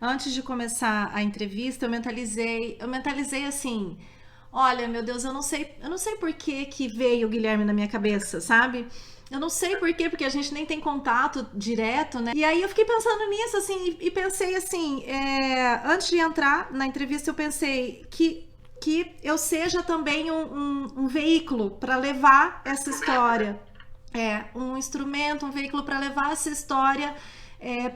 Antes de começar a entrevista, eu mentalizei assim, olha, meu Deus, eu não sei por que que veio o Guilherme na minha cabeça, sabe? Eu não sei por quê, porque a gente nem tem contato direto, né? E aí eu fiquei pensando nisso, assim, e pensei assim, antes de entrar na entrevista, eu pensei que eu seja também um veículo para levar essa história, um instrumento, um veículo para levar essa história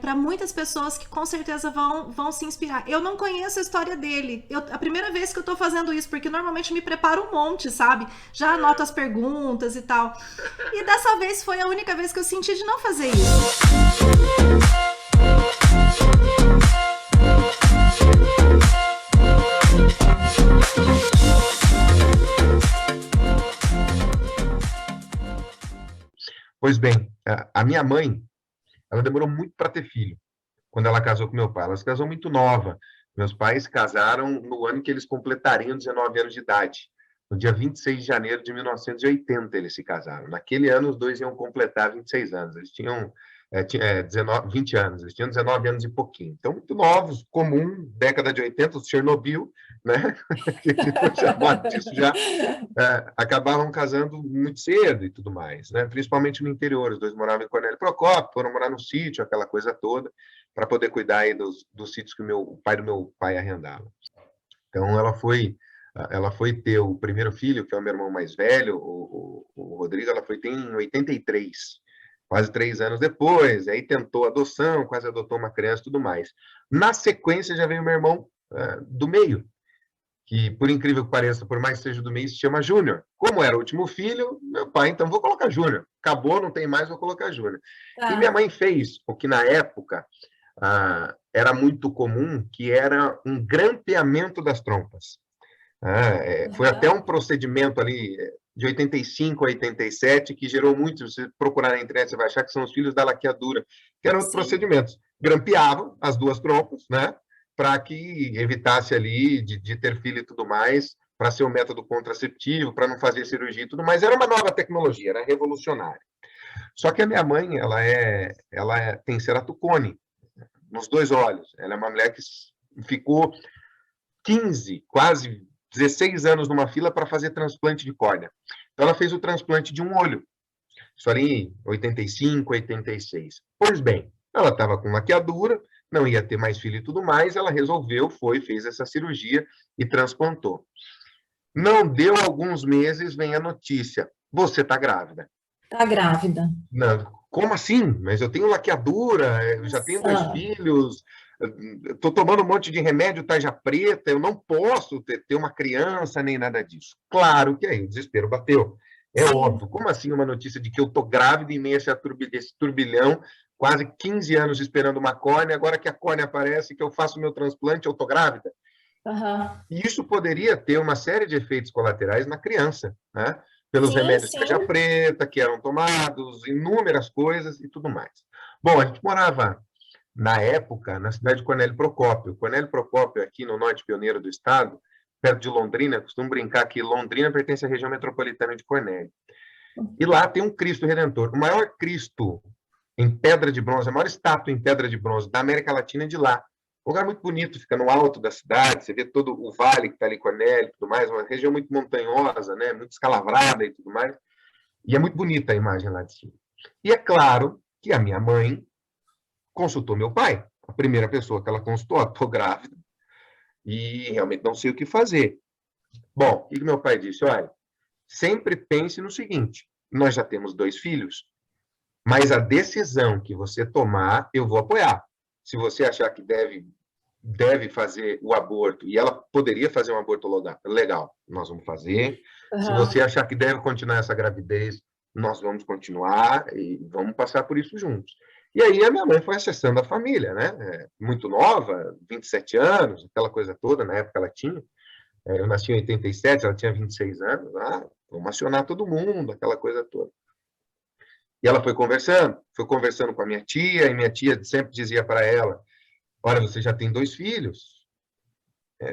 para muitas pessoas que com certeza vão se inspirar. Eu não conheço a história dele. A primeira vez que eu tô fazendo isso, porque normalmente eu me preparo um monte, sabe? Já anoto as perguntas e tal. E dessa vez foi a única vez que eu senti de não fazer isso. Pois bem, a minha mãe, ela demorou muito para ter filho, quando ela casou com meu pai. Ela se casou muito nova. Meus pais casaram no ano que eles completariam 19 anos de idade. No dia 26 de janeiro de 1980, eles se casaram. Naquele ano, os dois iam completar 26 anos. Eles tinham 19, 20 anos, eles tinham 19 anos e pouquinho. Então, muito novos, comum, década de 80, Chernobyl, né? Que a gente foi chamado disso já, acabavam casando muito cedo e tudo mais, né? Principalmente no interior. Os dois moravam em Cornélio Procópio, foram morar no sítio, aquela coisa toda, para poder cuidar aí dos sítios que o pai do meu pai arrendava. Então, ela foi ter o primeiro filho, que é o meu irmão mais velho, o Rodrigo, ela foi ter em 83, quase 3 anos depois. Aí tentou adoção, quase adotou uma criança e tudo mais. Na sequência, já veio meu irmão do meio, que, por incrível que pareça, por mais que seja do meio, se chama Júnior. Como era o último filho, meu pai, então vou colocar Júnior. Acabou, não tem mais, vou colocar Júnior. E minha Tá. mãe fez o que, na época, era muito comum, que era um grampeamento das trompas. Foi até Uhum. um procedimento ali de 85 a 87 que gerou muito. Se você procurar na internet, você vai achar que são os filhos da laqueadura, que eram Sim. procedimentos. Grampeavam as duas trompas, né? Para que evitasse ali de ter filho e tudo mais, para ser um método contraceptivo, para não fazer cirurgia e tudo mais. Era uma nova tecnologia, era revolucionária. Só que a minha mãe, tem ceratocone nos dois olhos. Ela é uma mulher que ficou 15, quase 16 anos numa fila para fazer transplante de córnea. Então, ela fez o transplante de um olho. Isso ali em 85, 86. Pois bem, ela estava com laqueadura, não ia ter mais filho e tudo mais, ela resolveu, fez essa cirurgia e transplantou. Não deu alguns meses, vem a notícia: você está grávida. Tá grávida. Não, como assim? Mas eu tenho laqueadura, eu já tenho dois Nossa. filhos, estou tomando um monte de remédio tarja preta, eu não posso ter uma criança nem nada disso. Claro que aí o desespero bateu. É Sim. óbvio. Como assim uma notícia de que eu estou grávida em meio a esse turbilhão, quase 15 anos esperando uma córnea, agora que a córnea aparece, que eu faço o meu transplante, eu estou grávida? Aham. E isso poderia ter uma série de efeitos colaterais na criança, né? Pelos Sim, remédios de sim. tarja preta que eram tomados, inúmeras coisas e tudo mais. Bom, a gente morava, na época, na cidade de Cornélio Procópio. Cornélio Procópio, aqui no norte pioneiro do estado, perto de Londrina. Costumo brincar que Londrina pertence à região metropolitana de Cornélio. E lá tem um Cristo Redentor. O maior Cristo em pedra de bronze, a maior estátua em pedra de bronze da América Latina é de lá. Um lugar muito bonito, fica no alto da cidade, você vê todo o vale que está ali, Cornélio e tudo mais, uma região muito montanhosa, né, muito escalavrada e tudo mais, e é muito bonita a imagem lá de cima. E é claro que a minha mãe consultou meu pai, a primeira pessoa que ela consultou: estou grávida e realmente não sei o que fazer. Bom, o que meu pai disse? Olha, sempre pense no seguinte: nós já temos dois filhos, mas a decisão que você tomar, eu vou apoiar. Se você achar que deve fazer o aborto, e ela poderia fazer um aborto legal, nós vamos fazer. Se você Aham. achar que deve continuar essa gravidez, nós vamos continuar e vamos passar por isso juntos. E aí a minha mãe foi acessando a família, né? Muito nova, 27 anos, aquela coisa toda, na época ela tinha. Eu nasci em 87, ela tinha 26 anos. Vamos acionar todo mundo, aquela coisa toda. E ela foi conversando com a minha tia, e minha tia sempre dizia para ela: olha, você já tem dois filhos,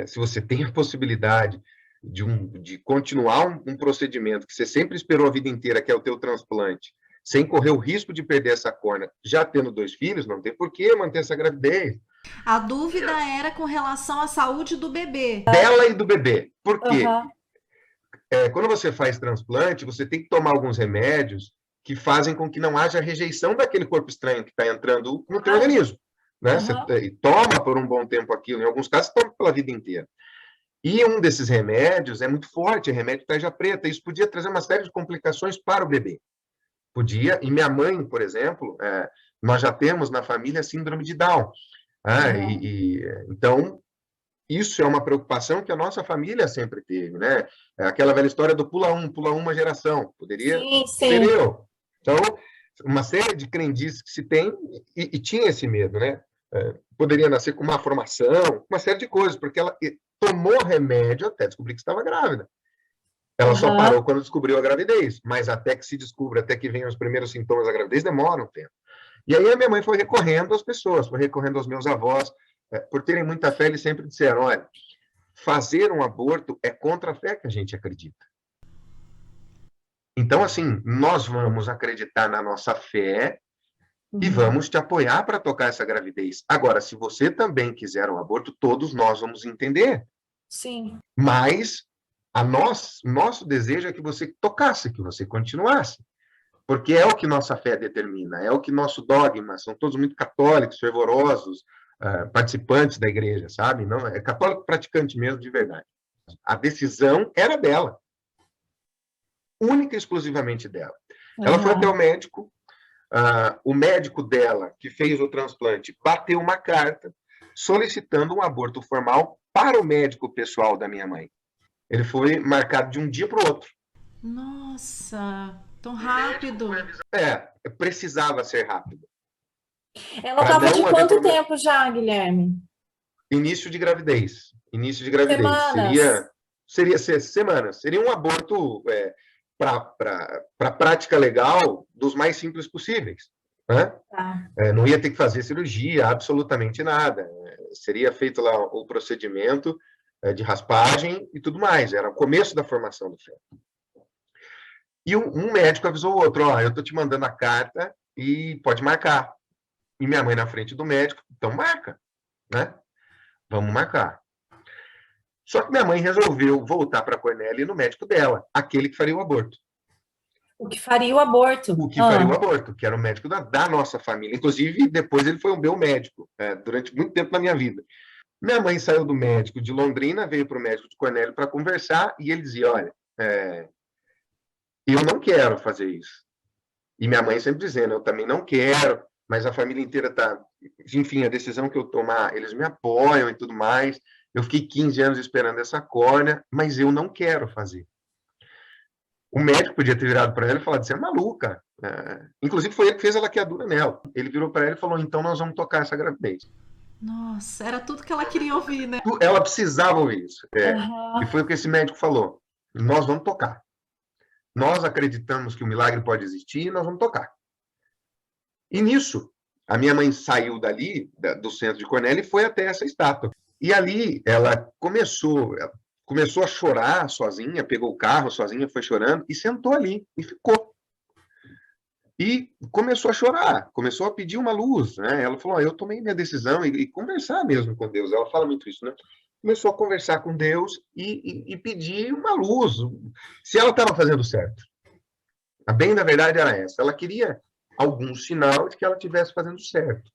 se você tem a possibilidade de continuar um procedimento que você sempre esperou a vida inteira, que é o teu transplante, sem correr o risco de perder essa córnea, já tendo dois filhos, não tem por que manter essa gravidez. A dúvida era com relação à saúde do bebê. Dela e do bebê. Por quê? Aham, Quando você faz transplante, você tem que tomar alguns remédios que fazem com que não haja rejeição daquele corpo estranho que está entrando no teu organismo. Né? Você aham, toma por um bom tempo aquilo, em alguns casos, toma pela vida inteira. E um desses remédios é muito forte, é remédio tarja preta. Isso podia trazer uma série de complicações para o bebê. Podia, e minha mãe, por exemplo, nós já temos na família síndrome de Down. aham. Então, isso é uma preocupação que a nossa família sempre teve, né? É aquela velha história do pula uma geração. Poderia Sim, ser sim. eu. Então, uma série de crendices que se tem e tinha esse medo, né? Poderia nascer com má formação, uma série de coisas, porque ela tomou remédio até descobrir que estava grávida. Ela só Aham. parou quando descobriu a gravidez, mas até que se descubra, até que venham os primeiros sintomas da gravidez, demora um tempo. E aí a minha mãe foi recorrendo às pessoas, foi recorrendo aos meus avós, por terem muita fé, eles sempre disseram, olha, fazer um aborto é contra a fé que a gente acredita. Então, assim, nós vamos acreditar na nossa fé e Uhum. vamos te apoiar para tocar essa gravidez. Agora, se você também quiser um aborto, todos nós vamos entender. Sim. Mas nosso desejo é que você tocasse, que você continuasse. Porque é o que nossa fé determina, é o que nosso dogma, são todos muito católicos, fervorosos, participantes da igreja, sabe? Não, é católico praticante mesmo, de verdade. A decisão era dela, única e exclusivamente dela. Ela foi até Aham. o médico, o médico dela, que fez o transplante, bateu uma carta solicitando um aborto formal para o médico pessoal da minha mãe. Ele foi marcado de um dia para o outro. Nossa, tão rápido. Precisava ser rápido. Ela Para estava de não haver quanto problema. tempo já, Guilherme? Início de gravidez. Início de gravidez. Semanas. Seria semanas. Seria um aborto para prática legal dos mais simples possíveis. Né? Tá. Não ia ter que fazer cirurgia, absolutamente nada. Seria feito lá o procedimento de raspagem e tudo mais. Era o começo da formação do feto. E um médico avisou o outro, eu estou te mandando a carta e pode marcar. E minha mãe na frente do médico, então marca, né? Vamos marcar. Só que minha mãe resolveu voltar para a Cornélia e no médico dela, aquele que faria o aborto. O que faria o aborto? O que faria o aborto, que era o médico da nossa família. Inclusive, depois ele foi o meu médico, durante muito tempo na minha vida. Minha mãe saiu do médico de Londrina, veio para o médico de Cornélio para conversar, e ele dizia, olha, eu não quero fazer isso. E minha mãe sempre dizendo, eu também não quero, mas a família inteira está... Enfim, a decisão que eu tomar, eles me apoiam e tudo mais. Eu fiquei 15 anos esperando essa córnea, mas eu não quero fazer. O médico podia ter virado para ela e falado, você é maluca. Inclusive, foi ele que fez a laqueadura nela. Ele virou para ela e falou, então nós vamos tocar essa gravidez. Nossa, era tudo que ela queria ouvir, né? Ela precisava ouvir isso. E Aham. foi o que esse médico falou. Nós vamos tocar. Nós acreditamos que o milagre pode existir e nós vamos tocar. E nisso, a minha mãe saiu dali, do centro de Cornélia, e foi até essa estátua. E ali ela começou a chorar sozinha, pegou o carro sozinha, foi chorando, e sentou ali, e ficou. E começou a chorar, começou a pedir uma luz, né? Ela falou, eu tomei minha decisão, e conversar mesmo com Deus. Ela fala muito isso, né? Começou a conversar com Deus e pedir uma luz, se ela estava fazendo certo. A bem da verdade era essa, ela queria algum sinal de que ela estivesse fazendo certo.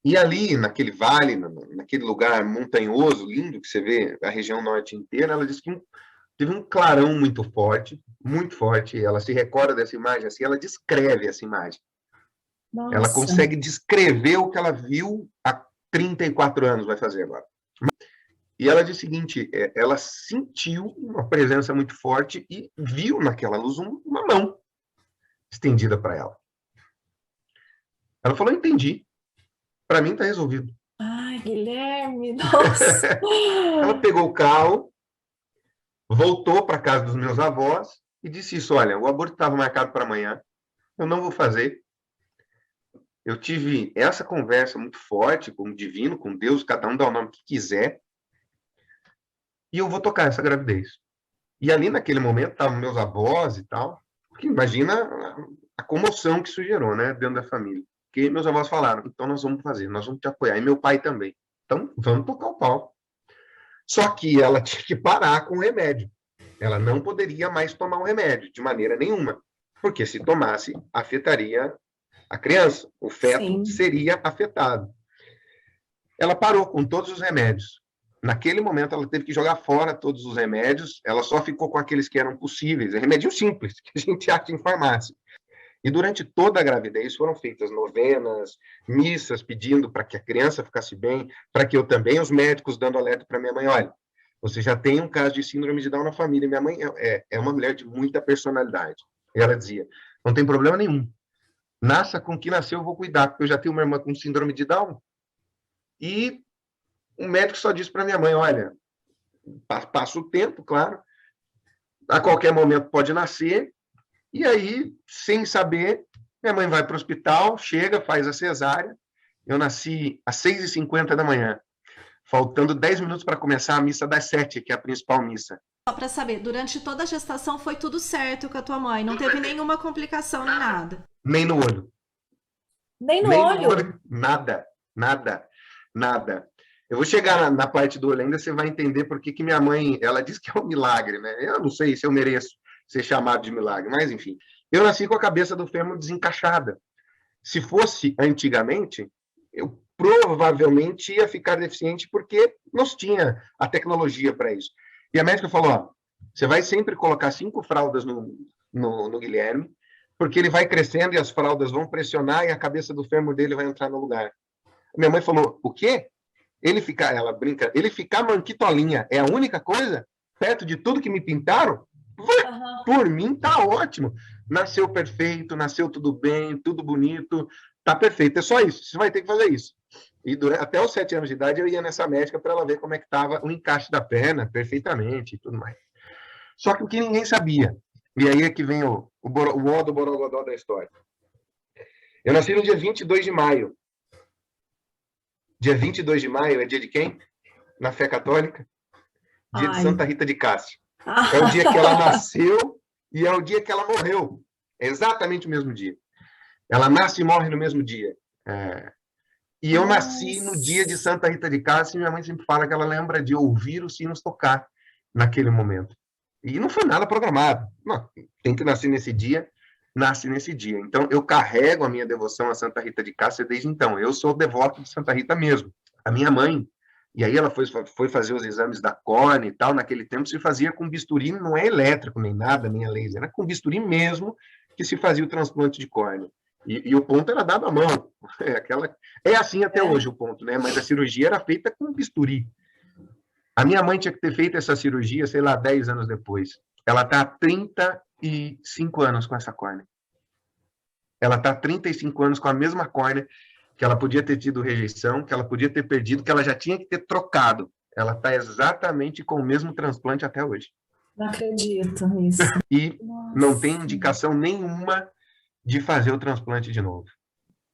E ali, naquele vale, naquele lugar montanhoso, lindo, que você vê a região norte inteira, ela disse que teve um clarão muito forte, ela se recorda dessa imagem, assim, ela descreve essa imagem. Ela Nossa. consegue descrever o que ela viu há 34 anos, vai fazer agora. E ela diz o seguinte, ela sentiu uma presença muito forte e viu naquela luz uma mão estendida para ela. Ela falou, entendi. Para mim está resolvido. Ai, Guilherme, nossa. Ela pegou o carro, voltou para casa dos meus avós e disse isso, olha, o aborto estava marcado para amanhã, eu não vou fazer. Eu tive essa conversa muito forte com o divino, com Deus, cada um dá o nome que quiser, e eu vou tocar essa gravidez. E ali, naquele momento, estavam meus avós e tal, porque imagina a comoção que isso gerou, né, dentro da família. porque meus avós falaram, então nós vamos fazer, nós vamos te apoiar, e meu pai também. Então, vamos tocar o pau. Só que ela tinha que parar com o remédio. Ela não poderia mais tomar o remédio, de maneira nenhuma, porque se tomasse, afetaria a criança, o feto Sim. seria afetado. Ela parou com todos os remédios. Naquele momento, ela teve que jogar fora todos os remédios, ela só ficou com aqueles que eram possíveis, remédio simples, que a gente acha em farmácia. E durante toda a gravidez foram feitas novenas, missas pedindo para que a criança ficasse bem, para que eu também, os médicos dando alerta para minha mãe, olha, você já tem um caso de síndrome de Down na família. Minha mãe é uma mulher de muita personalidade. E ela dizia, não tem problema nenhum. Nasça com que nasceu, eu vou cuidar, porque eu já tenho uma irmã com síndrome de Down. E o médico só disse para minha mãe, olha, passa o tempo, claro, a qualquer momento pode nascer, e aí, sem saber, minha mãe vai para o hospital, chega, faz a cesárea. Eu nasci às 6h50 da manhã, faltando 10 minutos para começar a missa das 7, que é a principal missa. Só para saber, durante toda a gestação foi tudo certo com a tua mãe? Não teve nenhuma complicação nem nada? Nem no olho. Nem no Nem olho. no olho. Nada, nada, nada. Eu vou chegar na parte do olho ainda, você vai entender por que minha mãe, ela diz que é um milagre, né? Eu não sei se eu mereço ser chamado de milagre, mas enfim. Eu nasci com a cabeça do fêmur desencaixada. Se fosse antigamente, eu provavelmente ia ficar deficiente porque não tinha a tecnologia para isso. E a médica falou, ó, você vai sempre colocar 5 fraldas no Guilherme, porque ele vai crescendo e as fraldas vão pressionar e a cabeça do fêmur dele vai entrar no lugar. Minha mãe falou, o quê? Ela brinca, ele ficar manquitolinha é a única coisa? Perto de tudo que me pintaram? Por mim, tá ótimo. Nasceu perfeito, nasceu tudo bem, tudo bonito, tá perfeito. É só isso, você vai ter que fazer isso. E até os 7 anos de idade eu ia nessa médica para ela ver como é que estava o encaixe da perna, perfeitamente e tudo mais. Só que o que ninguém sabia, e aí é que vem o ó do borogodó da história. Eu nasci no dia 22 de maio. Dia 22 de maio é dia de quem? Na fé católica? Dia de Santa Rita de Cássia. É o dia que ela nasceu e é o dia que ela morreu. É exatamente o mesmo dia. Ela nasce e morre no mesmo dia. E eu nasci no dia de Santa Rita de Cássia e minha mãe sempre fala que ela lembra de ouvir os sinos tocar naquele momento. E não foi nada programado. Não, tem que nascer nesse dia, nasce nesse dia. Então, eu carrego a minha devoção a Santa Rita de Cássia desde então. Eu sou devoto de Santa Rita mesmo. A minha mãe, e aí ela foi fazer os exames da córnea e tal, naquele tempo se fazia com bisturi, não é elétrico nem nada, nem a laser, era com bisturi mesmo que se fazia o transplante de córnea. E o ponto era dado à mão. É assim até hoje o ponto, né? Mas a cirurgia era feita com bisturi. A minha mãe tinha que ter feito essa cirurgia, sei lá, 10 anos depois. Ela está há 35 anos com essa córnea. Ela está há 35 anos com a mesma córnea, que ela podia ter tido rejeição, que ela podia ter perdido, que ela já tinha que ter trocado. Ela está exatamente com o mesmo transplante até hoje. Não acredito nisso. E não tem indicação nenhuma de fazer o transplante de novo.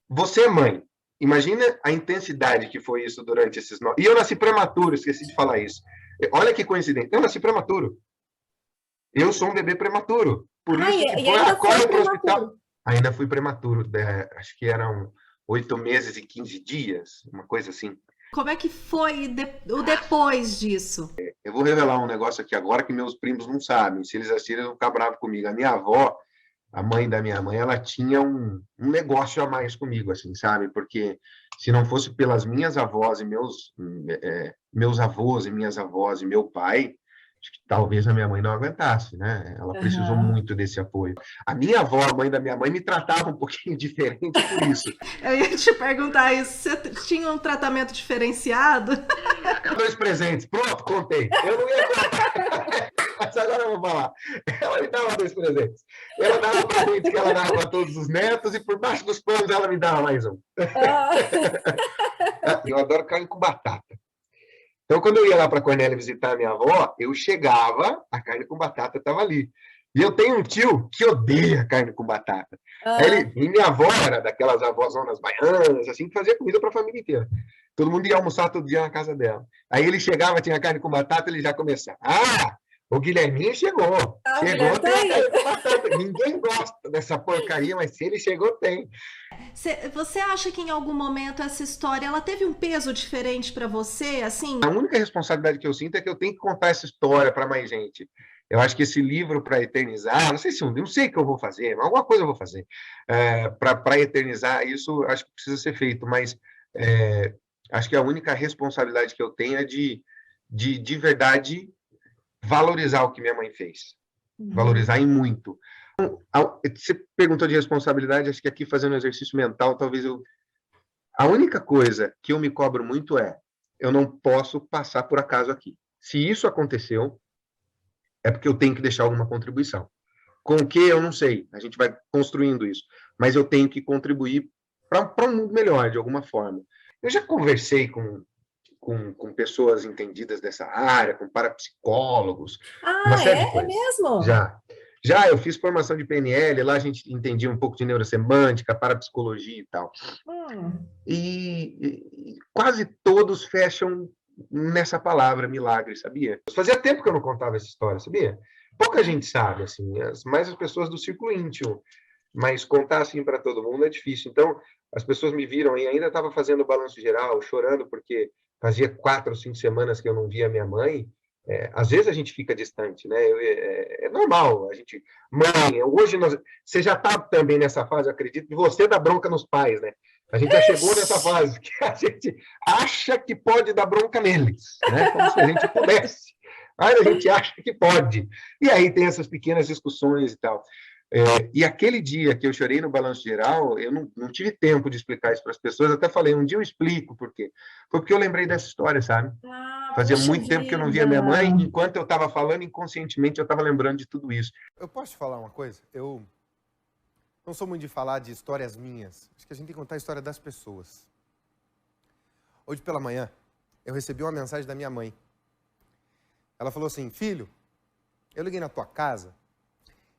Você, mãe, imagina a intensidade que foi isso durante esses 9... E eu nasci prematuro, esqueci de falar isso. Olha que coincidência. Eu nasci prematuro. Eu sou um bebê prematuro. Por isso que foi a córnea para o hospital. Ainda fui prematuro. Acho que eram 8 meses e 15 dias, uma coisa assim. Como é que foi o depois disso? Eu vou revelar um negócio aqui agora que meus primos não sabem. Se eles assistirem, eles vão ficar bravos comigo. A minha avó, a mãe da minha mãe, ela tinha um negócio a mais comigo, assim, sabe? Porque se não fosse pelas minhas avós e meus avós e minhas avós e meu pai, acho que talvez a minha mãe não aguentasse, né? Ela precisou muito desse apoio. A minha avó, a mãe da minha mãe, me tratava um pouquinho diferente por isso. Eu ia te perguntar isso. Você tinha um tratamento diferenciado? 2 presentes. Pronto, contei. Eu não ia contar. Mas agora eu vou falar. Ela me dava 2 presentes. Ela dava presentes que ela dava para todos os netos e por baixo dos panos ela me dava mais um. Eu adoro carne com batata. Então, quando eu ia lá para Cornélia visitar a minha avó, eu chegava, a carne com batata estava ali. E eu tenho um tio que odeia carne com batata. E minha avó era daquelas avózonas baianas, assim, que fazia comida para a família inteira. Todo mundo ia almoçar todo dia na casa dela. Aí ele chegava, tinha carne com batata, ele já começava. O Guilherminho chegou. Ah, o Chegou, Guilherme tá tem aí. a batata. Ninguém gosta dessa porcaria, mas se ele chegou, tem. Você acha que em algum momento essa história ela teve um peso diferente para você, assim? A única responsabilidade que eu sinto é que eu tenho que contar essa história para mais gente. Eu acho que esse livro para eternizar, não sei se não sei o que eu vou fazer, mas alguma coisa eu vou fazer para eternizar isso, acho que precisa ser feito. Mas acho que a única responsabilidade que eu tenho é de verdade valorizar o que minha mãe fez, valorizar em muito. Você perguntou de responsabilidade, acho que aqui fazendo um exercício mental, talvez eu a única coisa que eu me cobro muito eu não posso passar por acaso aqui. Se isso aconteceu, é porque eu tenho que deixar alguma contribuição. Com o que, eu não sei. A gente vai construindo isso. Mas eu tenho que contribuir para um mundo melhor, de alguma forma. Eu já conversei com pessoas entendidas dessa área, com parapsicólogos, uma Ah, série de é coisas. mesmo? Já. Já eu fiz formação de PNL, lá a gente entendia um pouco de neurosemântica, parapsicologia e tal. Hum. E quase todos fecham nessa palavra milagre, sabia? Fazia tempo que eu não contava essa história, sabia? Pouca gente sabe, assim, mais as pessoas do círculo íntimo, mas contar assim para todo mundo é difícil. Então, as pessoas me viram e ainda estava fazendo o balanço geral, chorando porque fazia 4 ou 5 semanas que eu não via minha mãe. Às vezes a gente fica distante, né? É normal. A gente, mãe, hoje você já está também nessa fase, eu acredito, de você dar bronca nos pais, né? A gente já chegou nessa Ixi! fase que a gente acha que pode dar bronca neles, né? Como se a gente pudesse. Mas a gente acha que pode. E aí tem essas pequenas discussões e tal. E aquele dia que eu chorei no Balanço Geral, eu não tive tempo de explicar isso para as pessoas, até falei, um dia eu explico por quê. Foi porque eu lembrei dessa história, sabe? Ah, Fazia puxa muito tempo que eu não via vida. minha mãe, enquanto eu estava falando, inconscientemente eu estava lembrando de tudo isso. Eu posso te falar uma coisa? Eu não sou muito de falar de histórias minhas. Acho que a gente tem que contar a história das pessoas. Hoje pela manhã, eu recebi uma mensagem da minha mãe. Ela falou assim, filho, eu liguei na tua casa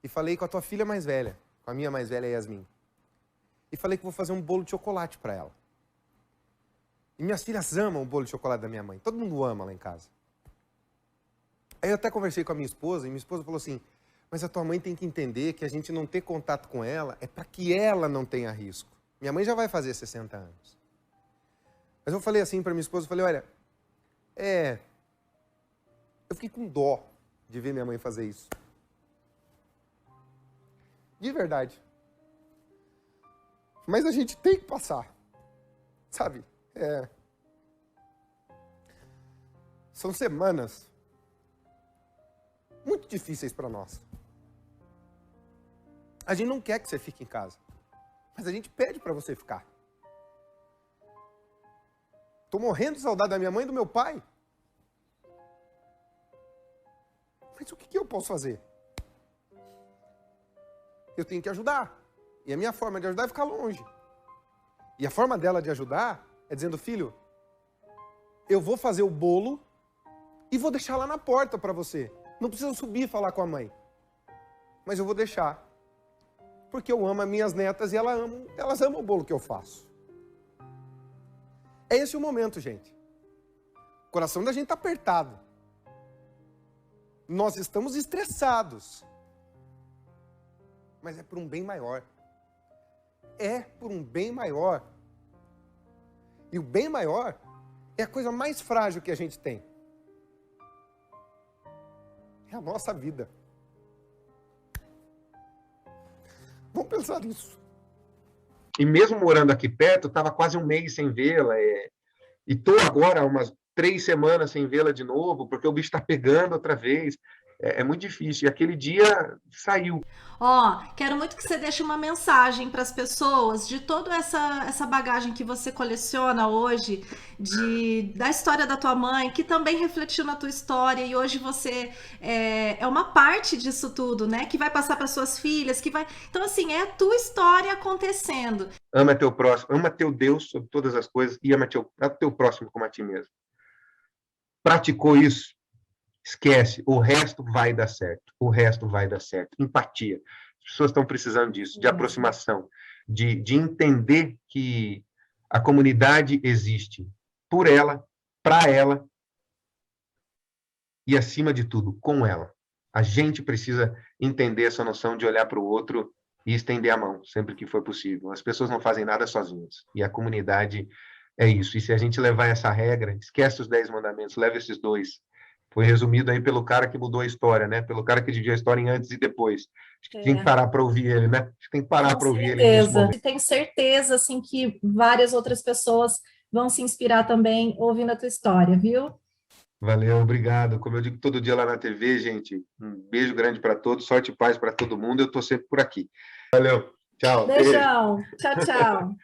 e falei com a tua filha mais velha, com a minha mais velha, Yasmin. E falei que vou fazer um bolo de chocolate para ela. E minhas filhas amam o bolo de chocolate da minha mãe. Todo mundo ama lá em casa. Aí eu até conversei com a minha esposa, e minha esposa falou assim, mas a tua mãe tem que entender que a gente não ter contato com ela é para que ela não tenha risco. Minha mãe já vai fazer 60 anos. Mas eu falei assim para minha esposa, eu falei, olha, eu fiquei com dó de ver minha mãe fazer isso. De verdade. Mas a gente tem que passar. Sabe? São semanas muito difíceis para nós. A gente não quer que você fique em casa. Mas a gente pede para você ficar. Tô morrendo de saudade da minha mãe e do meu pai. Mas o que eu posso fazer? Eu tenho que ajudar. E a minha forma de ajudar é ficar longe. E a forma dela de ajudar é dizendo, filho, eu vou fazer o bolo e vou deixar lá na porta para você. Não precisa subir e falar com a mãe. Mas eu vou deixar. Porque eu amo as minhas netas e elas amam o bolo que eu faço. É esse o momento, gente. O coração da gente está apertado. Nós estamos estressados. Mas é por um bem maior. É por um bem maior. E o bem maior é a coisa mais frágil que a gente tem. É a nossa vida. Vamos pensar nisso. E mesmo morando aqui perto, estava quase um mês sem vê-la. E estou agora umas 3 semanas sem vê-la de novo, porque o bicho está pegando outra vez. É muito difícil. E aquele dia saiu. Quero muito que você deixe uma mensagem para as pessoas de toda essa bagagem que você coleciona hoje, da história da tua mãe, que também refletiu na tua história, e hoje você é uma parte disso tudo, né? Que vai passar para suas filhas, que vai. Então, assim, é a tua história acontecendo. Ama teu próximo, ama teu Deus sobre todas as coisas e ama teu próximo como a ti mesmo. Praticou isso? Esquece, o resto vai dar certo. O resto vai dar certo. Empatia. As pessoas estão precisando disso, de aproximação, de entender que a comunidade existe por ela, para ela e, acima de tudo, com ela. A gente precisa entender essa noção de olhar para o outro e estender a mão sempre que for possível. As pessoas não fazem nada sozinhas. E a comunidade é isso. E se a gente levar essa regra, esquece os 10 mandamentos, leva esses 2. Foi resumido aí pelo cara que mudou a história, né? Pelo cara que dividiu a história em antes e depois. Acho que tem que parar para ouvir ele, né? Acho que tem que parar para ouvir ele nesse momento. Tenho certeza, assim, que várias outras pessoas vão se inspirar também ouvindo a tua história, viu? Valeu, obrigado. Como eu digo todo dia lá na TV, gente, um beijo grande para todos, sorte e paz para todo mundo. Eu estou sempre por aqui. Valeu, tchau. Beijão. Tchau, tchau.